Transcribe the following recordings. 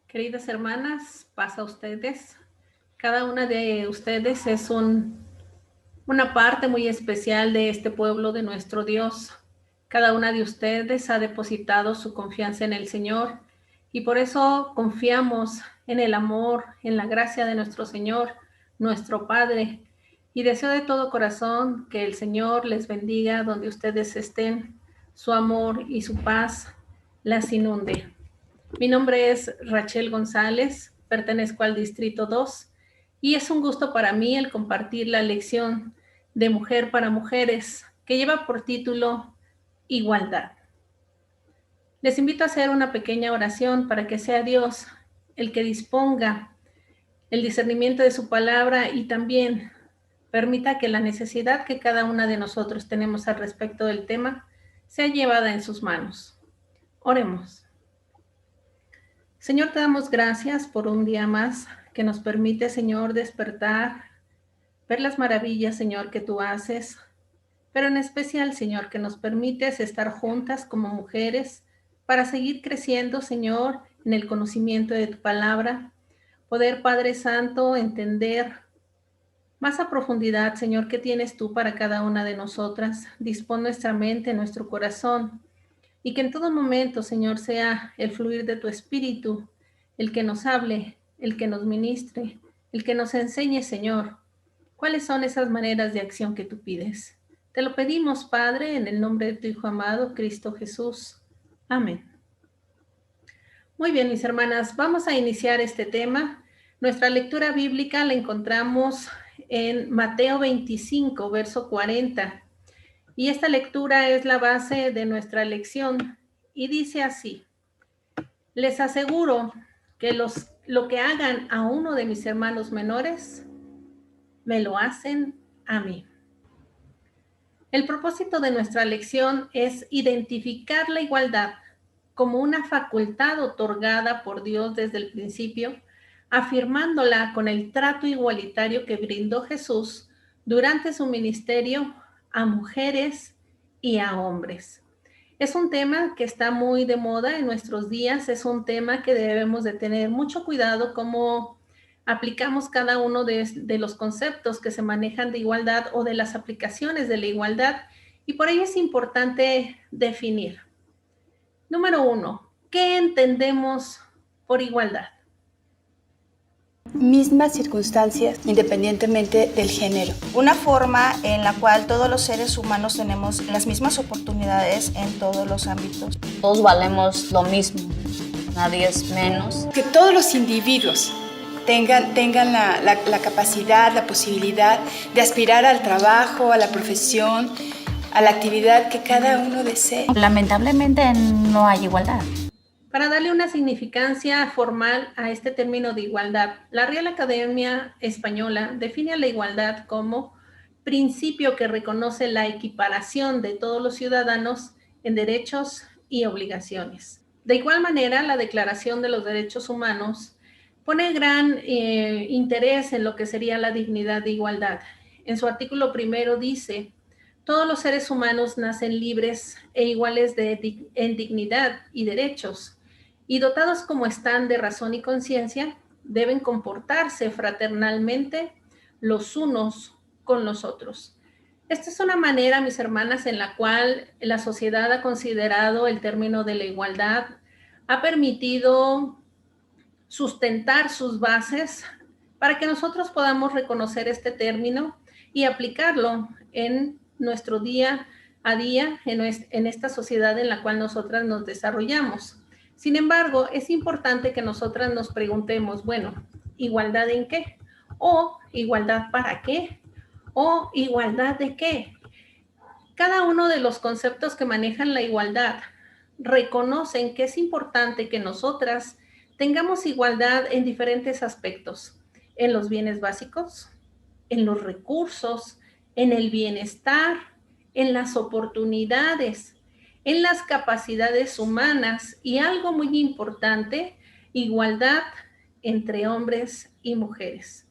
Queridas hermanas, paz a ustedes. Cada una de ustedes es una parte muy especial de este pueblo de nuestro Dios. Cada una de ustedes ha depositado su confianza en el Señor y por eso confiamos en el amor, en la gracia de nuestro Señor, nuestro Padre. Y deseo de todo corazón que el Señor les bendiga donde ustedes estén, su amor y su paz las inunde. Mi nombre es Rachel González, pertenezco al Distrito 2 y es un gusto para mí el compartir la lección de Mujer para Mujeres que lleva por título Igualdad. Les invito a hacer una pequeña oración para que sea Dios el que disponga el discernimiento de su palabra y también permita que la necesidad que cada una de nosotros tenemos al respecto del tema sea llevada en sus manos. Oremos. Señor, te damos gracias por un día más que nos permite, Señor, despertar, ver las maravillas, Señor, que tú haces, pero en especial, Señor, que nos permites estar juntas como mujeres para seguir creciendo, Señor, en el conocimiento de tu palabra, poder, Padre Santo, entender más a profundidad, Señor, qué tienes tú para cada una de nosotras. Dispón nuestra mente, nuestro corazón, y que en todo momento, Señor, sea el fluir de tu Espíritu, el que nos hable, el que nos ministre, el que nos enseñe, Señor, cuáles son esas maneras de acción que tú pides. Te lo pedimos, Padre, en el nombre de tu Hijo amado, Cristo Jesús. Amén. Muy bien, mis hermanas, vamos a iniciar este tema. Nuestra lectura bíblica la encontramos en Mateo 25, verso 40. Y esta lectura es la base de nuestra lección y dice así: les aseguro que lo que hagan a uno de mis hermanos menores, me lo hacen a mí. El propósito de nuestra lección es identificar la igualdad como una facultad otorgada por Dios desde el principio, afirmándola con el trato igualitario que brindó Jesús durante su ministerio a mujeres y a hombres. Es un tema que está muy de moda en nuestros días, es un tema que debemos de tener mucho cuidado cómo aplicamos cada uno de los conceptos que se manejan de igualdad o de las aplicaciones de la igualdad, y por ello es importante definir. Número 1, ¿qué entendemos por igualdad? Mismas circunstancias independientemente del género. Una forma en la cual todos los seres humanos tenemos las mismas oportunidades en todos los ámbitos. Todos valemos lo mismo, nadie es menos. Que todos los individuos tengan la capacidad, la posibilidad de aspirar al trabajo, a la profesión, a la actividad que cada uno desee. Lamentablemente no hay igualdad. Para darle una significancia formal a este término de igualdad, la Real Academia Española define a la igualdad como principio que reconoce la equiparación de todos los ciudadanos en derechos y obligaciones. De igual manera, la Declaración de los Derechos Humanos pone gran interés en lo que sería la dignidad de igualdad. En su artículo primero dice: todos los seres humanos nacen libres e iguales en dignidad y derechos, y dotados como están de razón y conciencia, deben comportarse fraternalmente los unos con los otros. Esta es una manera, mis hermanas, en la cual la sociedad ha considerado el término de la igualdad, ha permitido sustentar sus bases para que nosotros podamos reconocer este término y aplicarlo en nuestro día a día, en esta sociedad en la cual nosotras nos desarrollamos. Sin embargo, es importante que nosotras nos preguntemos, bueno, ¿igualdad en qué? ¿O igualdad para qué? ¿O igualdad de qué? Cada uno de los conceptos que manejan la igualdad reconocen que es importante que nosotras tengamos igualdad en diferentes aspectos, en los bienes básicos, en los recursos, en el bienestar, en las oportunidades, en las capacidades humanas y algo muy importante, igualdad entre hombres y mujeres.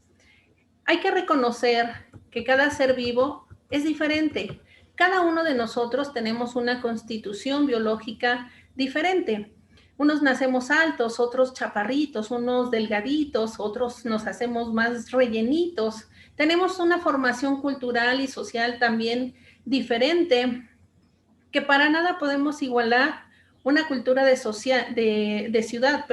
Hay que reconocer que cada ser vivo es diferente. Cada uno de nosotros tenemos una constitución biológica diferente. Unos nacemos altos, otros chaparritos, unos delgaditos, otros nos hacemos más rellenitos. Tenemos una formación cultural y social también diferente, que para nada podemos igualar una cultura de ciudad,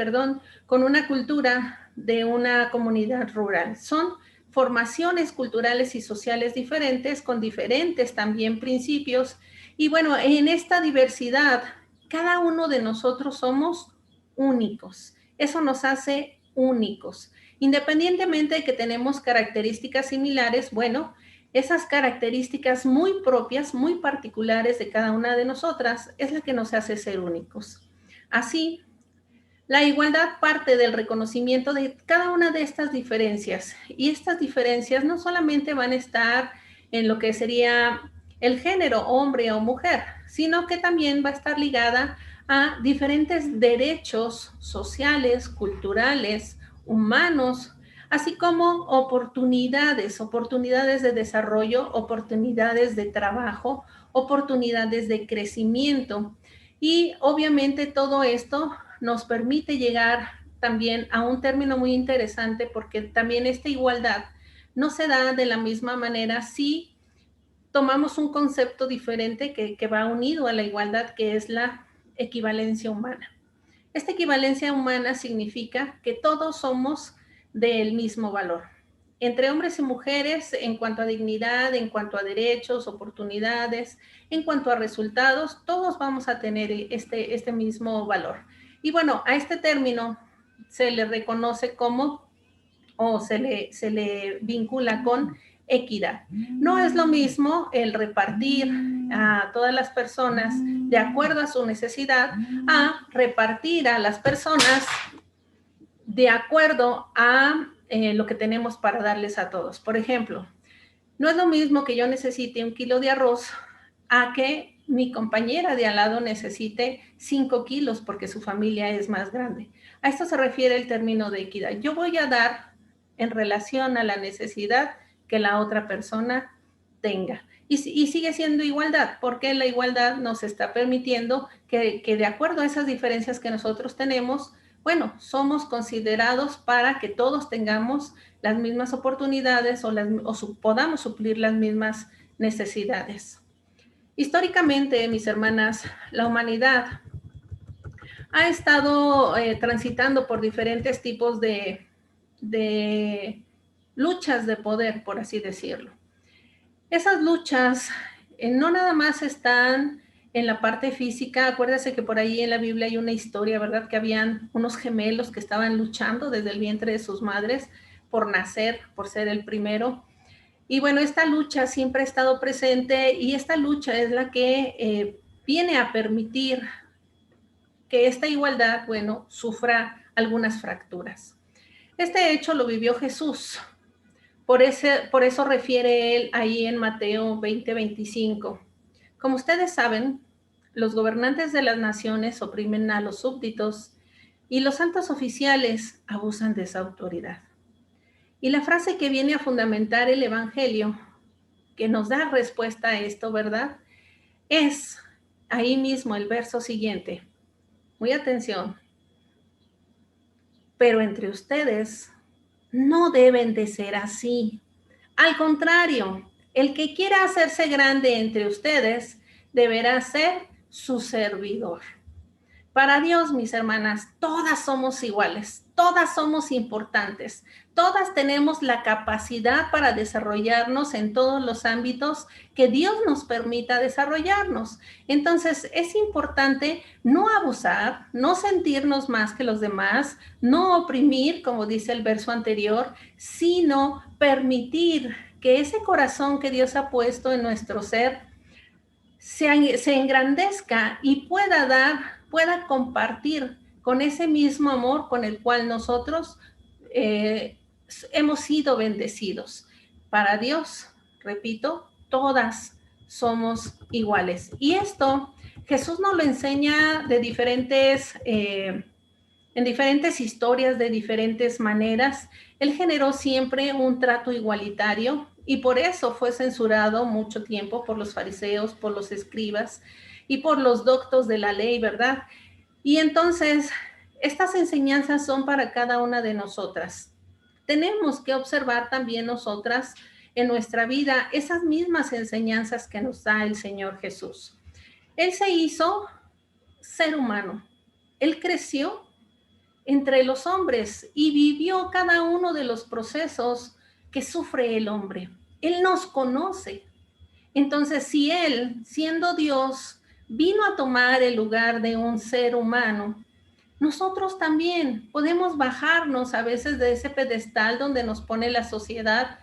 con una cultura de una comunidad rural. Son formaciones culturales y sociales diferentes, con diferentes también principios. Y bueno, en esta diversidad, cada uno de nosotros somos únicos. Eso nos hace únicos. Independientemente de que tenemos características similares, bueno, esas características muy propias, muy particulares de cada una de nosotras, es la que nos hace ser únicos. Así, la igualdad parte del reconocimiento de cada una de estas diferencias. Y estas diferencias no solamente van a estar en lo que sería el género, hombre o mujer, sino que también va a estar ligada a diferentes derechos sociales, culturales, humanos, así como oportunidades de desarrollo, oportunidades de trabajo, oportunidades de crecimiento. Y obviamente todo esto nos permite llegar también a un término muy interesante, porque también esta igualdad no se da de la misma manera si tomamos un concepto diferente que va unido a la igualdad, que es la equivalencia humana. Esta equivalencia humana significa que todos somos del mismo valor. Entre hombres y mujeres, en cuanto a dignidad, en cuanto a derechos, oportunidades, en cuanto a resultados, todos vamos a tener este mismo valor. Y bueno, a este término se le reconoce como, o se le vincula con equidad. No es lo mismo el repartir a todas las personas de acuerdo a su necesidad a repartir a las personas de acuerdo a lo que tenemos para darles a todos. Por ejemplo, no es lo mismo que yo necesite 1 kilo de arroz a que mi compañera de al lado necesite 5 kilos porque su familia es más grande. A esto se refiere el término de equidad. Yo voy a dar en relación a la necesidad que la otra persona tenga. Y sigue siendo igualdad, porque la igualdad nos está permitiendo que de acuerdo a esas diferencias que nosotros tenemos, bueno, somos considerados para que todos tengamos las mismas oportunidades o podamos suplir las mismas necesidades. Históricamente, mis hermanas, la humanidad ha estado transitando por diferentes tipos de luchas de poder, por así decirlo. Esas luchas no nada más están en la parte física. Acuérdese que por ahí en la Biblia hay una historia, ¿verdad? Que habían unos gemelos que estaban luchando desde el vientre de sus madres por nacer, por ser el primero. Y bueno, esta lucha siempre ha estado presente, y esta lucha es la que viene a permitir que esta igualdad, bueno, sufra algunas fracturas. Este hecho lo vivió Jesús. Por eso refiere él ahí en Mateo 20:25. Como ustedes saben, los gobernantes de las naciones oprimen a los súbditos y los altos oficiales abusan de esa autoridad. Y la frase que viene a fundamentar el Evangelio, que nos da respuesta a esto, ¿verdad? Es ahí mismo el verso siguiente. Muy atención. Pero entre ustedes no deben de ser así. Al contrario, el que quiera hacerse grande entre ustedes deberá ser su servidor. Para Dios, mis hermanas, todas somos iguales, todas somos importantes, todas tenemos la capacidad para desarrollarnos en todos los ámbitos que Dios nos permita desarrollarnos. Entonces, es importante no abusar, no sentirnos más que los demás, no oprimir, como dice el verso anterior, sino permitir que ese corazón que Dios ha puesto en nuestro ser se engrandezca y pueda compartir con ese mismo amor con el cual nosotros hemos sido bendecidos. Para Dios, repito, todas somos iguales. Y esto Jesús nos lo enseña de diferentes en diferentes historias de diferentes maneras. Él generó siempre un trato igualitario y por eso fue censurado mucho tiempo por los fariseos, por los escribas y por los doctos de la ley, ¿verdad? Y entonces, estas enseñanzas son para cada una de nosotras. Tenemos que observar también nosotras en nuestra vida esas mismas enseñanzas que nos da el Señor Jesús. Él se hizo ser humano. Él creció entre los hombres y vivió cada uno de los procesos que sufre el hombre. Él nos conoce. Entonces, si Él, siendo Dios, vino a tomar el lugar de un ser humano, nosotros también podemos bajarnos a veces de ese pedestal donde nos pone la sociedad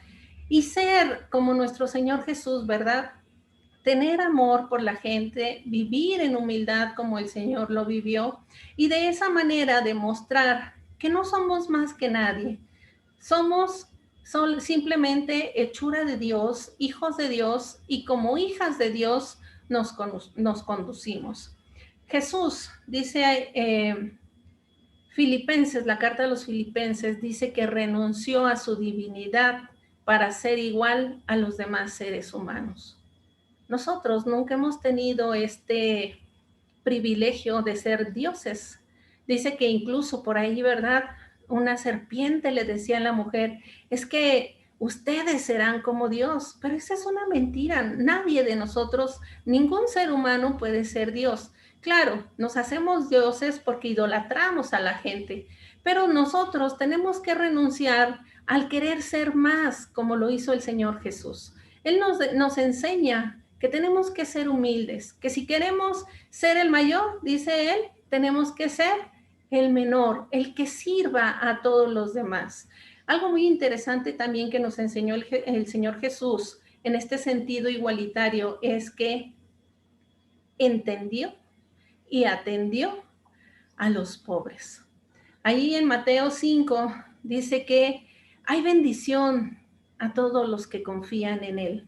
y ser como nuestro Señor Jesús, ¿verdad? Tener amor por la gente, vivir en humildad como el Señor lo vivió y de esa manera demostrar que no somos más que nadie. Somos simplemente hechura de Dios, hijos de Dios y como hijas de Dios nos conducimos. Jesús dice Filipenses, la carta de los Filipenses dice que renunció a su divinidad para ser igual a los demás seres humanos. Nosotros nunca hemos tenido este privilegio de ser dioses. Dice que incluso por ahí, ¿verdad? Una serpiente le decía a la mujer, es que ustedes serán como Dios, pero esa es una mentira. Nadie de nosotros, ningún ser humano puede ser Dios. Claro, nos hacemos dioses porque idolatramos a la gente, pero nosotros tenemos que renunciar al querer ser más, como lo hizo el Señor Jesús. Él nos enseña que tenemos que ser humildes, que si queremos ser el mayor, dice él, tenemos que ser el menor, el que sirva a todos los demás. Algo muy interesante también que nos enseñó el Señor Jesús en este sentido igualitario es que entendió y atendió a los pobres. Ahí en Mateo 5 dice que hay bendición a todos los que confían en él.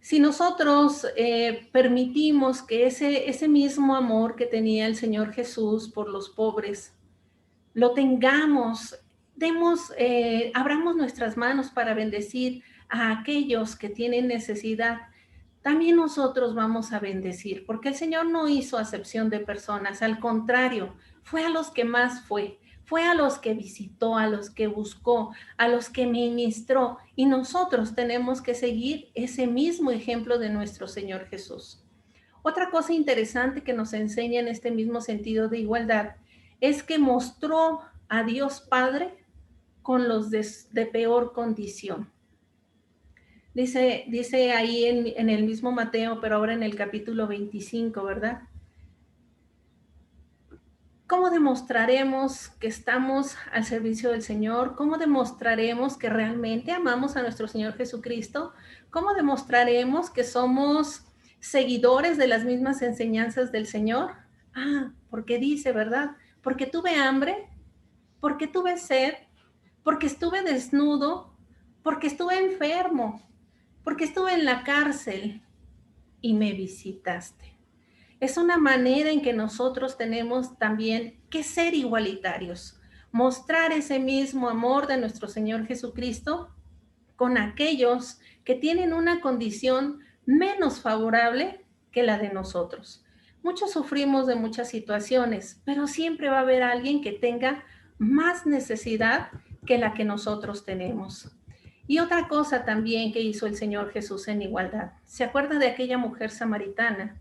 Si nosotros permitimos que ese mismo amor que tenía el Señor Jesús por los pobres, lo tengamos, abramos nuestras manos para bendecir a aquellos que tienen necesidad, también nosotros vamos a bendecir, porque el Señor no hizo acepción de personas, al contrario, fue a los que más fue a los que visitó, a los que buscó, a los que ministró, y nosotros tenemos que seguir ese mismo ejemplo de nuestro Señor Jesús. Otra cosa interesante que nos enseña en este mismo sentido de igualdad es que mostró a Dios Padre con los de peor condición. Dice ahí en el mismo Mateo, pero ahora en el capítulo 25, ¿verdad? ¿Cómo demostraremos que estamos al servicio del Señor? ¿Cómo demostraremos que realmente amamos a nuestro Señor Jesucristo? ¿Cómo demostraremos que somos seguidores de las mismas enseñanzas del Señor? Porque dice, ¿verdad? Porque tuve hambre, porque tuve sed, porque estuve desnudo, porque estuve enfermo, porque estuve en la cárcel y me visitaste. Es una manera en que nosotros tenemos también que ser igualitarios, mostrar ese mismo amor de nuestro Señor Jesucristo con aquellos que tienen una condición menos favorable que la de nosotros. Muchos sufrimos de muchas situaciones, pero siempre va a haber alguien que tenga más necesidad que la que nosotros tenemos. Y otra cosa también que hizo el Señor Jesús en igualdad. ¿Se acuerda de aquella mujer samaritana?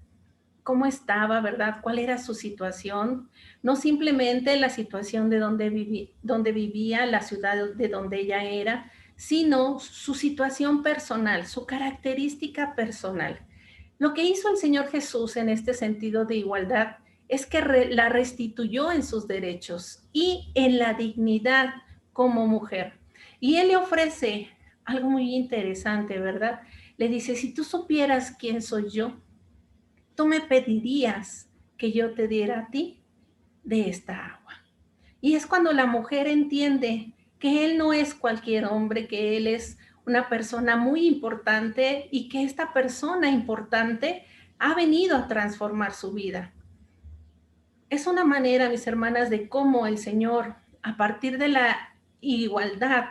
¿Cómo estaba, verdad? ¿Cuál era su situación? No simplemente la situación de donde vivía, la ciudad de donde ella era, sino su situación personal, su característica personal. Lo que hizo el Señor Jesús en este sentido de igualdad es que la restituyó en sus derechos y en la dignidad como mujer. Y Él le ofrece algo muy interesante, ¿verdad? Le dice, si tú supieras quién soy yo, tú me pedirías que yo te diera a ti de esta agua. Y es cuando la mujer entiende que él no es cualquier hombre, que él es una persona muy importante y que esta persona importante ha venido a transformar su vida. es una manera, mis hermanas, de cómo el Señor, a partir de la igualdad,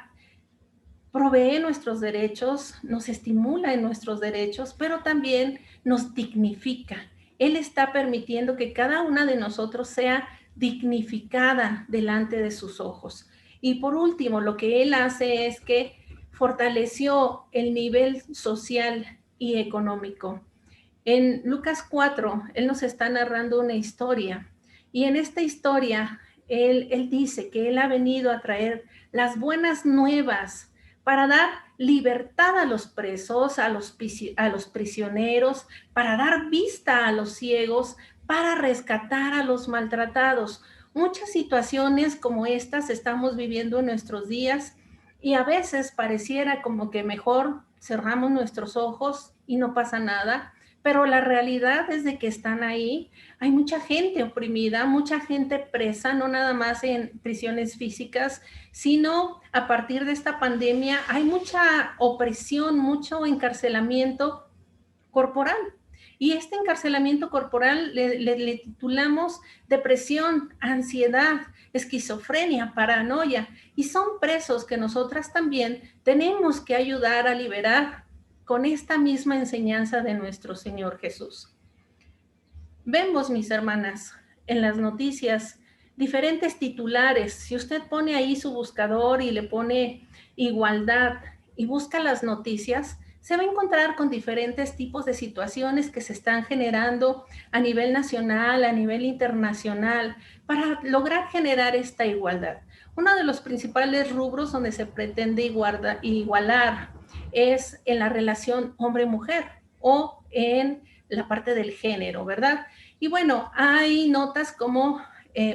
provee nuestros derechos, nos estimula en nuestros derechos, pero también nos dignifica. Él está permitiendo que cada una de nosotros sea dignificada delante de sus ojos. Y por último, lo que Él hace es que fortaleció el nivel social y económico. En Lucas 4, Él nos está narrando una historia. Y en esta historia, él dice que Él ha venido a traer las buenas nuevas para dar libertad a los presos, a los prisioneros, para dar vista a los ciegos, para rescatar a los maltratados. Muchas situaciones como estas estamos viviendo en nuestros días y a veces pareciera como que mejor cerramos nuestros ojos y no pasa nada, pero la realidad es de que están ahí. Hay mucha gente oprimida, mucha gente presa, no nada más en prisiones físicas, sino a partir de esta pandemia hay mucha opresión, mucho encarcelamiento corporal. Y este encarcelamiento corporal le titulamos depresión, ansiedad, esquizofrenia, paranoia, y son presos que nosotras también tenemos que ayudar a liberar con esta misma enseñanza de nuestro Señor Jesús. Vemos, mis hermanas, en las noticias diferentes titulares. Si usted pone ahí su buscador y le pone igualdad y busca las noticias, se va a encontrar con diferentes tipos de situaciones que se están generando a nivel nacional, a nivel internacional, para lograr generar esta igualdad. Uno de los principales rubros donde se pretende igualar es en la relación hombre-mujer o en la parte del género, ¿verdad? Y bueno, hay notas como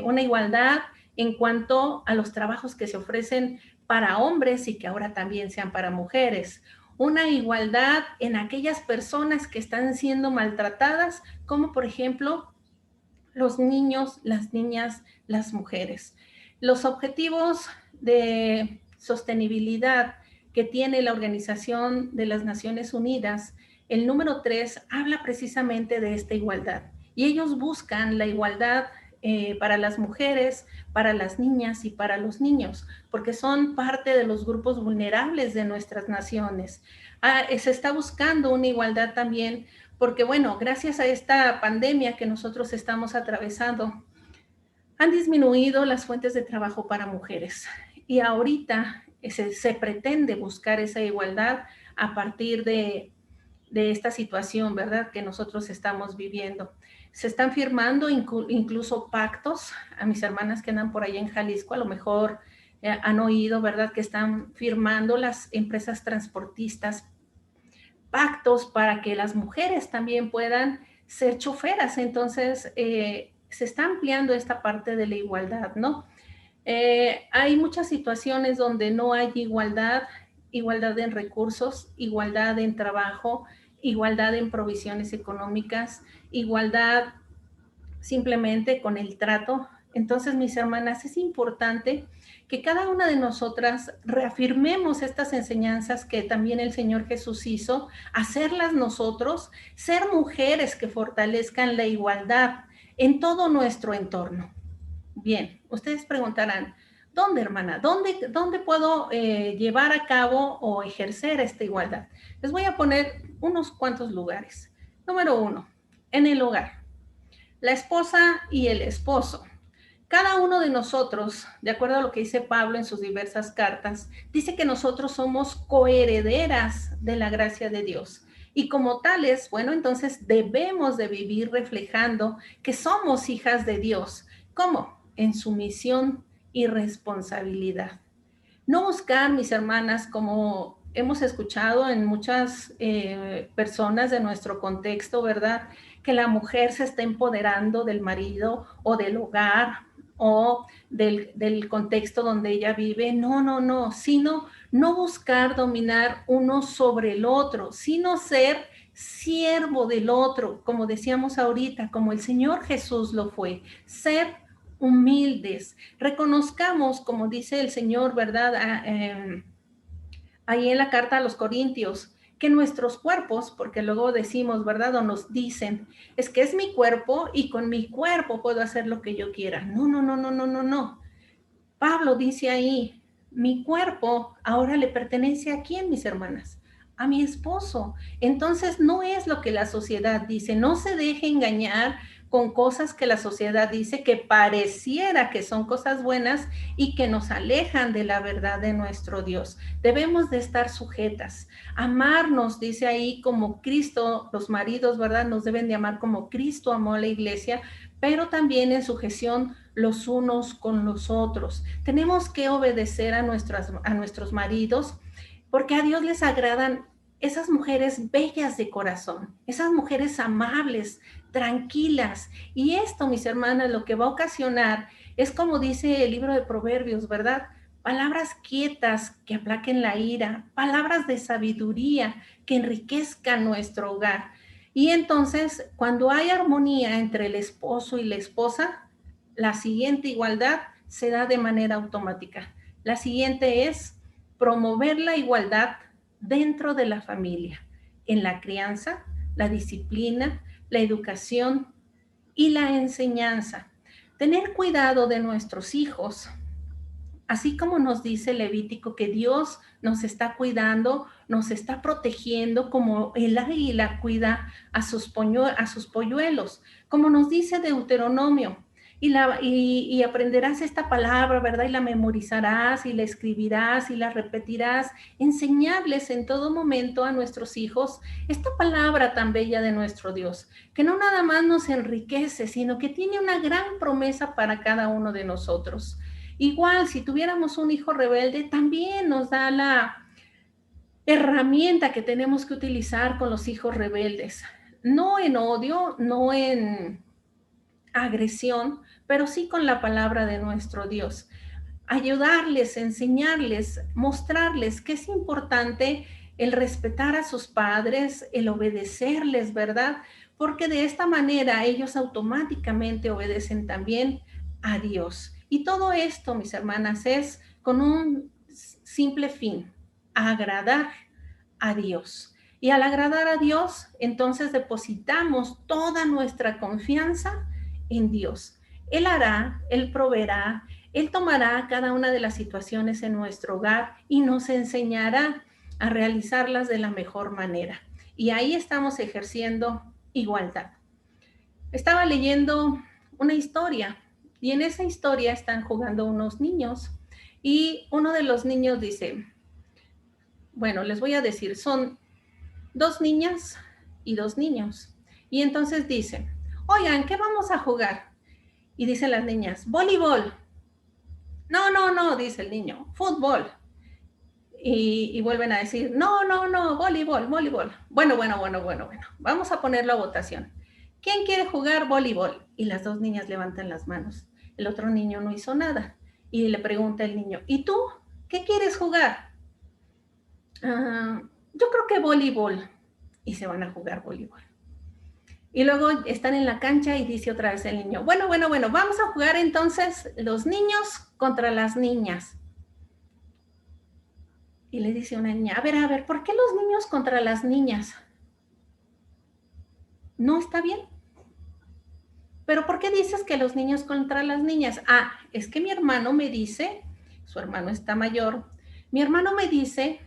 una igualdad en cuanto a los trabajos que se ofrecen para hombres y que ahora también sean para mujeres. Una igualdad en aquellas personas que están siendo maltratadas, como por ejemplo los niños, las niñas, las mujeres. Los objetivos de sostenibilidad que tiene la Organización de las Naciones Unidas, el número 3 habla precisamente de esta igualdad. Y ellos buscan la igualdad para las mujeres, para las niñas y para los niños, porque son parte de los grupos vulnerables de nuestras naciones. Se está buscando una igualdad también porque bueno, gracias a esta pandemia que nosotros estamos atravesando, han disminuido las fuentes de trabajo para mujeres. Y ahorita se pretende buscar esa igualdad a partir de esta situación, ¿verdad?, que nosotros estamos viviendo. Se están firmando incluso pactos. A mis hermanas que andan por allá en Jalisco, a lo mejor han oído, ¿verdad?, que están firmando las empresas transportistas pactos para que las mujeres también puedan ser choferas. Entonces, se está ampliando esta parte de la igualdad, ¿no? Hay muchas situaciones donde no hay igualdad, igualdad en recursos, igualdad en trabajo, igualdad en provisiones económicas, igualdad simplemente con el trato. Entonces, mis hermanas, es importante que cada una de nosotras reafirmemos estas enseñanzas que también el Señor Jesús hizo, hacerlas nosotros, ser mujeres que fortalezcan la igualdad en todo nuestro entorno. Bien, ustedes preguntarán, ¿dónde, hermana? ¿Dónde puedo llevar a cabo o ejercer esta igualdad? Les voy a poner unos cuantos lugares. Número 1, en el hogar. La esposa y el esposo. Cada uno de nosotros, de acuerdo a lo que dice Pablo en sus diversas cartas, dice que nosotros somos coherederas de la gracia de Dios. Y como tales, bueno, entonces debemos de vivir reflejando que somos hijas de Dios. ¿Cómo? En sumisión y responsabilidad. No buscar, mis hermanas, como hemos escuchado en muchas personas de nuestro contexto, ¿verdad?, que la mujer se está empoderando del marido o del hogar o del contexto donde ella vive. No, no, no, sino no buscar dominar uno sobre el otro, sino ser siervo del otro, como decíamos ahorita, como el Señor Jesús lo fue, ser humildes, reconozcamos, como dice el Señor, ¿verdad?, ahí en la carta a los Corintios, que nuestros cuerpos, porque luego decimos, ¿verdad? O nos dicen, es que es mi cuerpo y con mi cuerpo puedo hacer lo que yo quiera. No, no, no, no, no, no, no. Pablo dice ahí, mi cuerpo ahora le pertenece a quién, mis hermanas, a mi esposo. Entonces no es lo que la sociedad dice, no se deje engañar con cosas que la sociedad dice que pareciera que son cosas buenas y que nos alejan de la verdad de nuestro Dios. Debemos de estar sujetas, amarnos, dice ahí, como Cristo, los maridos, ¿verdad? Nos deben de amar como Cristo amó a la iglesia, pero también en sujeción los unos con los otros. Tenemos que obedecer a nuestros maridos, porque a Dios les agradan esas mujeres bellas de corazón, esas mujeres amables, tranquilas. Y esto, mis hermanas, lo que va a ocasionar es como dice el libro de Proverbios, ¿verdad? Palabras quietas que aplaquen la ira, palabras de sabiduría que enriquezcan nuestro hogar. Y entonces, cuando hay armonía entre el esposo y la esposa, la siguiente igualdad se da de manera automática. La siguiente es promover la igualdad dentro de la familia, en la crianza, la disciplina, la educación y la enseñanza. Tener cuidado de nuestros hijos, así como nos dice Levítico que Dios nos está cuidando, nos está protegiendo como el águila cuida a sus polluelos, como nos dice Deuteronomio. Y aprenderás esta palabra, ¿verdad? Y la memorizarás y la escribirás y la repetirás. Enseñarles en todo momento a nuestros hijos esta palabra tan bella de nuestro Dios, que no nada más nos enriquece, sino que tiene una gran promesa para cada uno de nosotros. Igual, si tuviéramos un hijo rebelde, también nos da la herramienta que tenemos que utilizar con los hijos rebeldes. No en odio, no en agresión, pero sí con la palabra de nuestro Dios. Ayudarles, enseñarles, mostrarles que es importante el respetar a sus padres, el obedecerles, ¿verdad? Porque de esta manera ellos automáticamente obedecen también a Dios. Y todo esto, mis hermanas, es con un simple fin, agradar a Dios. Y al agradar a Dios, entonces depositamos toda nuestra confianza en Dios. Él hará, Él proveerá, Él tomará cada una de las situaciones en nuestro hogar y nos enseñará a realizarlas de la mejor manera. Y ahí estamos ejerciendo igualdad. Estaba leyendo una historia y en esa historia están jugando unos niños y uno de los niños dice, bueno, les voy a decir, son dos niñas y dos niños. Y entonces dice, oigan, ¿qué vamos a jugar? Y dicen las niñas, voleibol. No, no, no, dice el niño, fútbol. Y vuelven a decir, no, no, no, voleibol, voleibol. Bueno, bueno, bueno, bueno, bueno, vamos a ponerlo a votación. ¿Quién quiere jugar voleibol? Y las dos niñas levantan las manos. El otro niño no hizo nada. Y le pregunta el niño, ¿y tú? ¿Qué quieres jugar? Yo creo que voleibol. Y se van a jugar voleibol. Y luego están en la cancha y dice otra vez el niño, bueno, bueno, bueno, vamos a jugar entonces los niños contra las niñas. Y le dice una niña, a ver, ¿por qué los niños contra las niñas? ¿No está bien? ¿Pero por qué dices que los niños contra las niñas? Ah, es que mi hermano me dice, su hermano está mayor, mi hermano me dice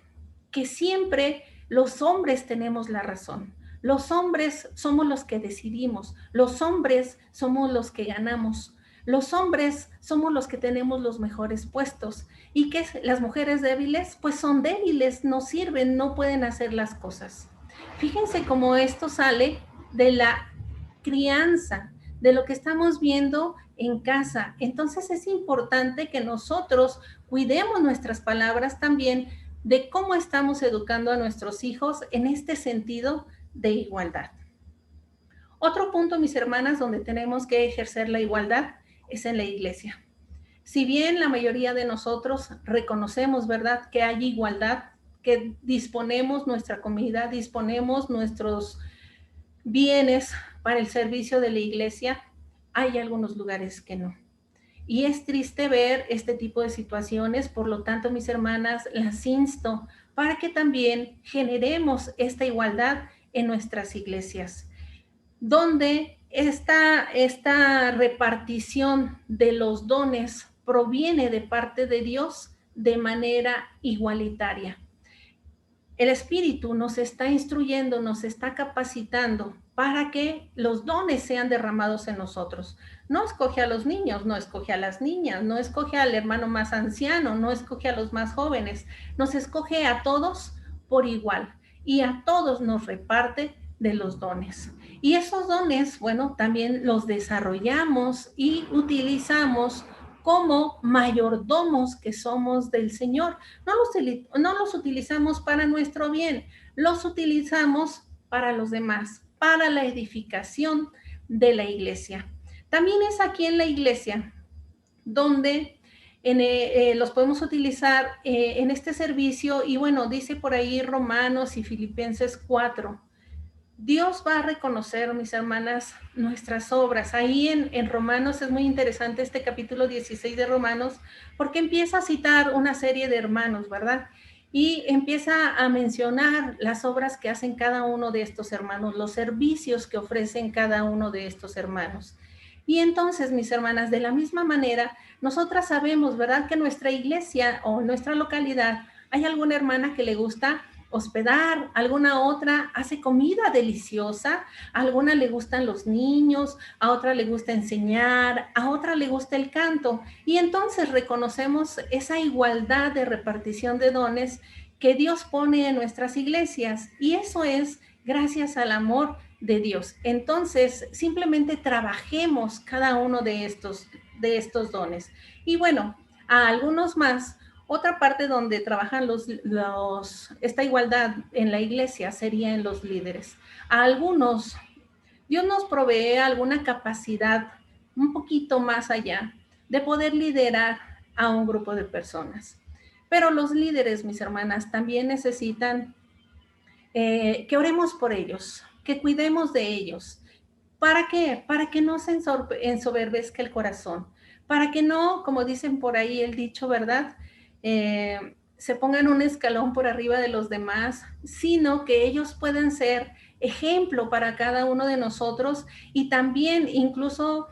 que siempre los hombres tenemos la razón. Los hombres somos los que decidimos, los hombres somos los que ganamos, los hombres somos los que tenemos los mejores puestos y que las mujeres débiles pues son débiles, no sirven, no pueden hacer las cosas. Fíjense cómo esto sale de la crianza, de lo que estamos viendo en casa. Entonces es importante que nosotros cuidemos nuestras palabras también de cómo estamos educando a nuestros hijos en este sentido de igualdad. Otro punto, mis hermanas, donde tenemos que ejercer la igualdad es en la iglesia. Si bien la mayoría de nosotros reconocemos, ¿verdad?, que hay igualdad, que disponemos nuestra comida, disponemos nuestros bienes para el servicio de la iglesia, hay algunos lugares que no. Y es triste ver este tipo de situaciones, por lo tanto, mis hermanas, las insto para que también generemos esta igualdad en nuestras iglesias, donde esta repartición de los dones proviene de parte de Dios de manera igualitaria. El Espíritu nos está instruyendo, nos está capacitando para que los dones sean derramados en nosotros. No escoge a los niños, no escoge a las niñas, no escoge al hermano más anciano, no escoge a los más jóvenes, nos escoge a todos por igual y a todos nos reparte de los dones. Y esos dones, bueno, también los desarrollamos y utilizamos como mayordomos que somos del Señor. No los utilizamos para nuestro bien, los utilizamos para los demás, para la edificación de la iglesia. También es aquí en la iglesia donde los podemos utilizar en este servicio, y bueno, dice por ahí Romanos y Filipenses 4, Dios va a reconocer, mis hermanas, nuestras obras. Ahí en Romanos es muy interesante este capítulo 16 de Romanos, porque empieza a citar una serie de hermanos, ¿verdad? Y empieza a mencionar las obras que hacen cada uno de estos hermanos, los servicios que ofrecen cada uno de estos hermanos. Y entonces, mis hermanas, de la misma manera, nosotras sabemos, ¿verdad?, que nuestra iglesia o nuestra localidad hay alguna hermana que le gusta hospedar, alguna otra hace comida deliciosa, a alguna le gustan los niños, a otra le gusta enseñar, a otra le gusta el canto. Y entonces reconocemos esa igualdad de repartición de dones que Dios pone en nuestras iglesias, y eso es gracias al amor de Dios. Entonces, simplemente trabajemos cada uno de estos dones. Y bueno, a algunos más. Otra parte donde trabajan esta igualdad en la iglesia sería en los líderes. A algunos, Dios nos provee alguna capacidad un poquito más allá de poder liderar a un grupo de personas. Pero los líderes, mis hermanas, también necesitan que oremos por ellos, que cuidemos de ellos. ¿Para qué? Para que no se ensoberbezca el corazón, para que no, como dicen por ahí el dicho, ¿verdad?, se pongan un escalón por arriba de los demás, sino que ellos puedan ser ejemplo para cada uno de nosotros, y también incluso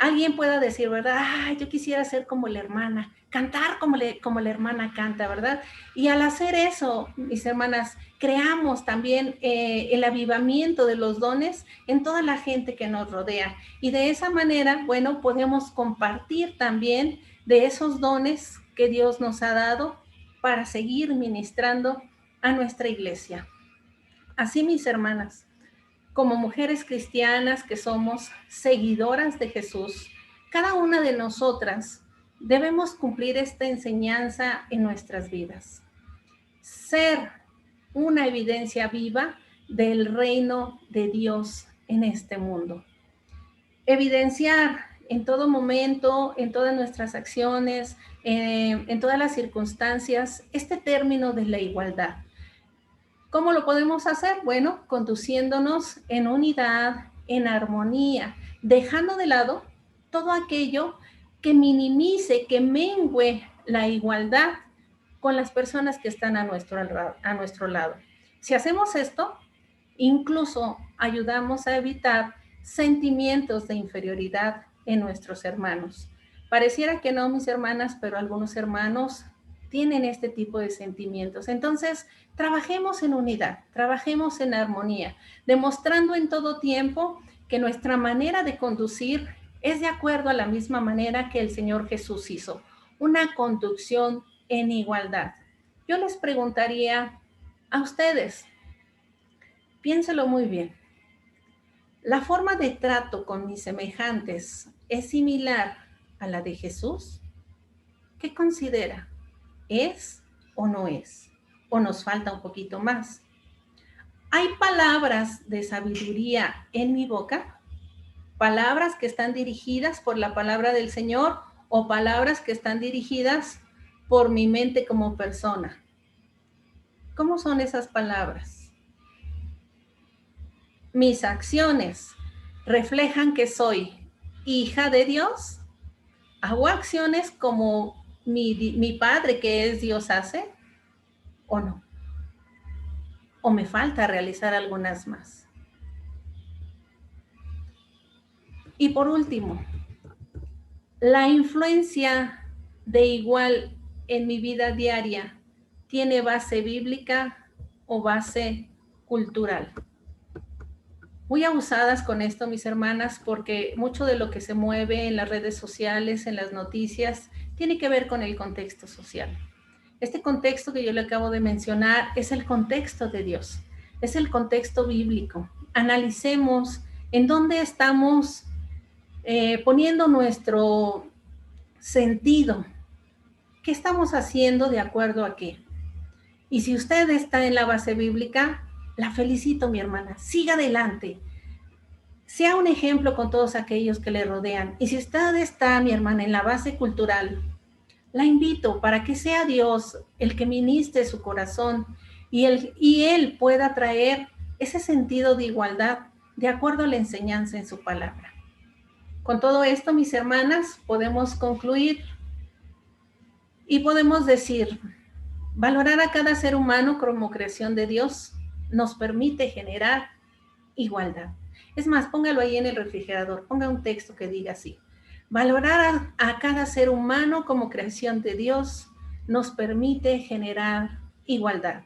alguien pueda decir, ¿verdad?, ay, yo quisiera ser como la hermana, cantar como la hermana canta, ¿verdad? Y al hacer eso, mis hermanas, creamos también el avivamiento de los dones en toda la gente que nos rodea. Y de esa manera, bueno, podemos compartir también de esos dones que Dios nos ha dado para seguir ministrando a nuestra iglesia. Así, mis hermanas, como mujeres cristianas que somos seguidoras de Jesús, cada una de nosotras debemos cumplir esta enseñanza en nuestras vidas. Ser una evidencia viva del reino de Dios en este mundo. Evidenciar en todo momento, en todas nuestras acciones, en todas las circunstancias, este término de la igualdad. ¿Cómo lo podemos hacer? Bueno, conduciéndonos en unidad, en armonía, dejando de lado todo aquello que minimice, que mengüe la igualdad con las personas que están a nuestro lado. Si hacemos esto, incluso ayudamos a evitar sentimientos de inferioridad en nuestros hermanos. Pareciera que no, mis hermanas, pero algunos hermanos tienen este tipo de sentimientos. Entonces, trabajemos en unidad, trabajemos en armonía, demostrando en todo tiempo que nuestra manera de conducir es de acuerdo a la misma manera que el Señor Jesús hizo, una conducción en igualdad. Yo les preguntaría a ustedes, piénselo muy bien. ¿La forma de trato con mis semejantes es similar a la de Jesús? ¿Qué considera? ¿Es o no es? ¿O nos falta un poquito más? ¿Hay palabras de sabiduría en mi boca? ¿Palabras que están dirigidas por la palabra del Señor o palabras que están dirigidas por mi mente como persona? ¿Cómo son esas palabras? ¿Mis acciones reflejan que soy hija de Dios? ¿Hago acciones como mi Padre, que es Dios, hace? o no. O me falta realizar algunas más. Y por último, la influencia de igual en mi vida diaria tiene base bíblica o base cultural. Muy abusadas con esto, mis hermanas, porque mucho de lo que se mueve en las redes sociales, en las noticias, tiene que ver con el contexto social. Este contexto que yo le acabo de mencionar es el contexto de Dios, es el contexto bíblico. Analicemos en dónde estamos poniendo nuestro sentido. ¿Qué estamos haciendo de acuerdo a qué? Y si usted está en la base bíblica, la felicito, mi hermana. Siga adelante. Sea un ejemplo con todos aquellos que le rodean. Y si usted está, mi hermana, en la base cultural, la invito para que sea Dios el que ministre su corazón y Él pueda traer ese sentido de igualdad de acuerdo a la enseñanza en su palabra. Con todo esto, mis hermanas, podemos concluir y podemos decir, valorar a cada ser humano como creación de Dios nos permite generar igualdad. Es más, póngalo ahí en el refrigerador, ponga un texto que diga así. Valorar a cada ser humano como creación de Dios nos permite generar igualdad.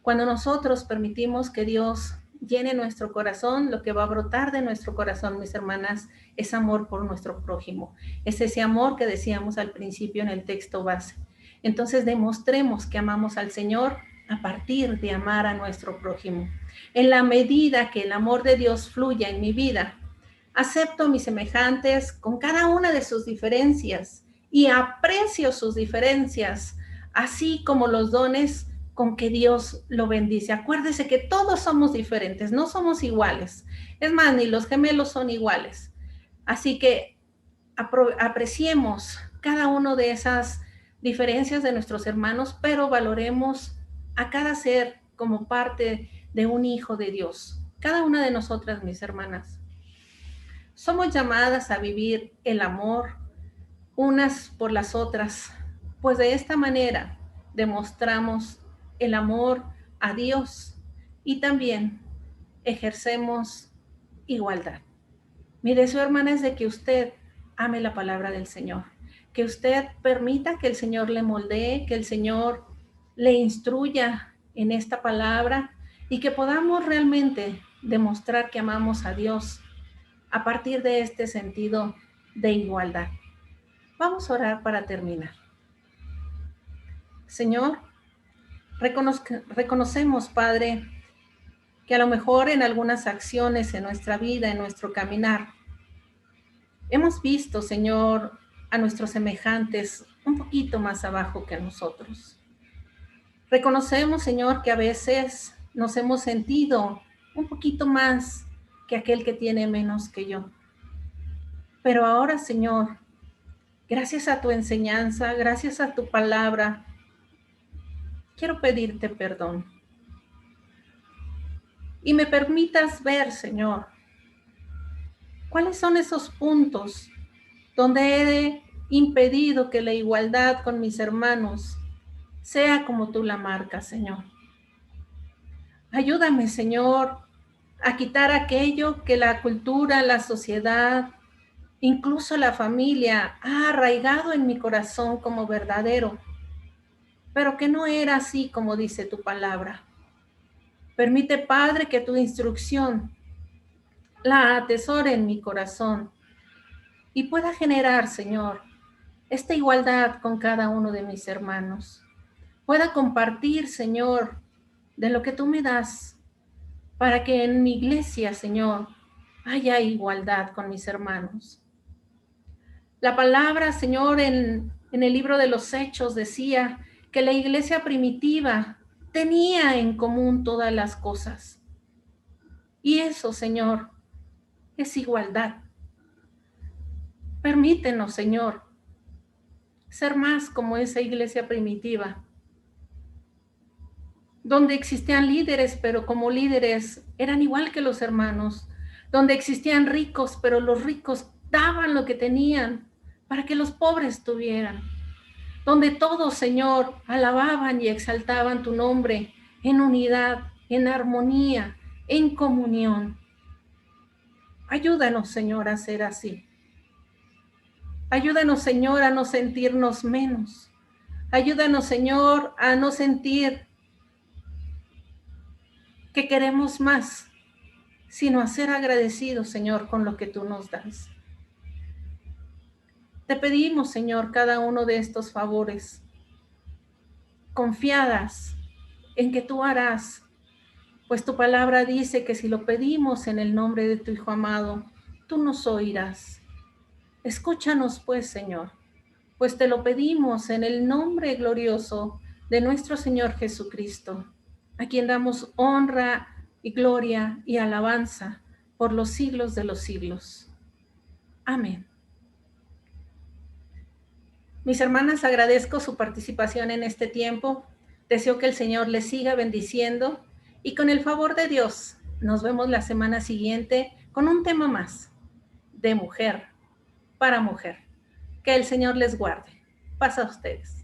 Cuando nosotros permitimos que Dios llene nuestro corazón, lo que va a brotar de nuestro corazón, mis hermanas, es amor por nuestro prójimo. Es ese amor que decíamos al principio en el texto base. Entonces demostremos que amamos al Señor a partir de amar a nuestro prójimo. En la medida que el amor de Dios fluya en mi vida, acepto a mis semejantes con cada una de sus diferencias y aprecio sus diferencias, así como los dones con que Dios lo bendice. Acuérdese que todos somos diferentes, no somos iguales. Es más, ni los gemelos son iguales. Así que apreciemos cada una de esas diferencias de nuestros hermanos, pero valoremos a cada ser como parte de un hijo de Dios. Cada una de nosotras, mis hermanas, somos llamadas a vivir el amor unas por las otras, pues de esta manera demostramos el amor a Dios y también ejercemos igualdad. Mi deseo, hermana, es de que usted ame la palabra del Señor, que usted permita que el Señor le moldee, que el Señor le instruya en esta palabra y que podamos realmente demostrar que amamos a Dios a partir de este sentido de igualdad. Vamos a orar para terminar. Señor, reconocemos, Padre, que a lo mejor en algunas acciones en nuestra vida, en nuestro caminar, hemos visto, Señor, a nuestros semejantes un poquito más abajo que nosotros. Reconocemos, Señor, que a veces nos hemos sentido un poquito más que aquel que tiene menos que yo. Pero ahora, Señor, gracias a tu enseñanza, gracias a tu palabra, quiero pedirte perdón. Y me permitas ver, Señor, cuáles son esos puntos donde he impedido que la igualdad con mis hermanos sea como tú la marcas, Señor. Ayúdame, Señor, a quitar aquello que la cultura, la sociedad, incluso la familia ha arraigado en mi corazón como verdadero, pero que no era así como dice tu palabra. Permite, Padre, que tu instrucción la atesore en mi corazón y pueda generar, Señor, esta igualdad con cada uno de mis hermanos. Pueda compartir, Señor, de lo que tú me das para que en mi iglesia, Señor, haya igualdad con mis hermanos. La palabra, Señor, en el libro de los Hechos decía que la iglesia primitiva tenía en común todas las cosas. Y eso, Señor, es igualdad. Permítenos, Señor, ser más como esa iglesia primitiva, donde existían líderes, pero como líderes eran igual que los hermanos, donde existían ricos, pero los ricos daban lo que tenían para que los pobres tuvieran. donde todos, Señor, alababan y exaltaban tu nombre en unidad, en armonía, en comunión. Ayúdanos, Señor, a ser así. Ayúdanos, Señor, a no sentirnos menos. Ayúdanos, Señor, a no sentir que queremos más, sino a ser agradecidos, Señor, con lo que tú nos das. Te pedimos, Señor, cada uno de estos favores, confiadas en que tú harás, pues tu palabra dice que si lo pedimos en el nombre de tu Hijo amado, tú nos oirás. Escúchanos, pues, Señor, pues te lo pedimos en el nombre glorioso de nuestro Señor Jesucristo, a quien damos honra y gloria y alabanza por los siglos de los siglos. Amén. Mis hermanas, agradezco su participación en este tiempo. Deseo que el Señor les siga bendiciendo y con el favor de Dios nos vemos la semana siguiente con un tema más de mujer para mujer. Que el Señor les guarde. Paz a ustedes.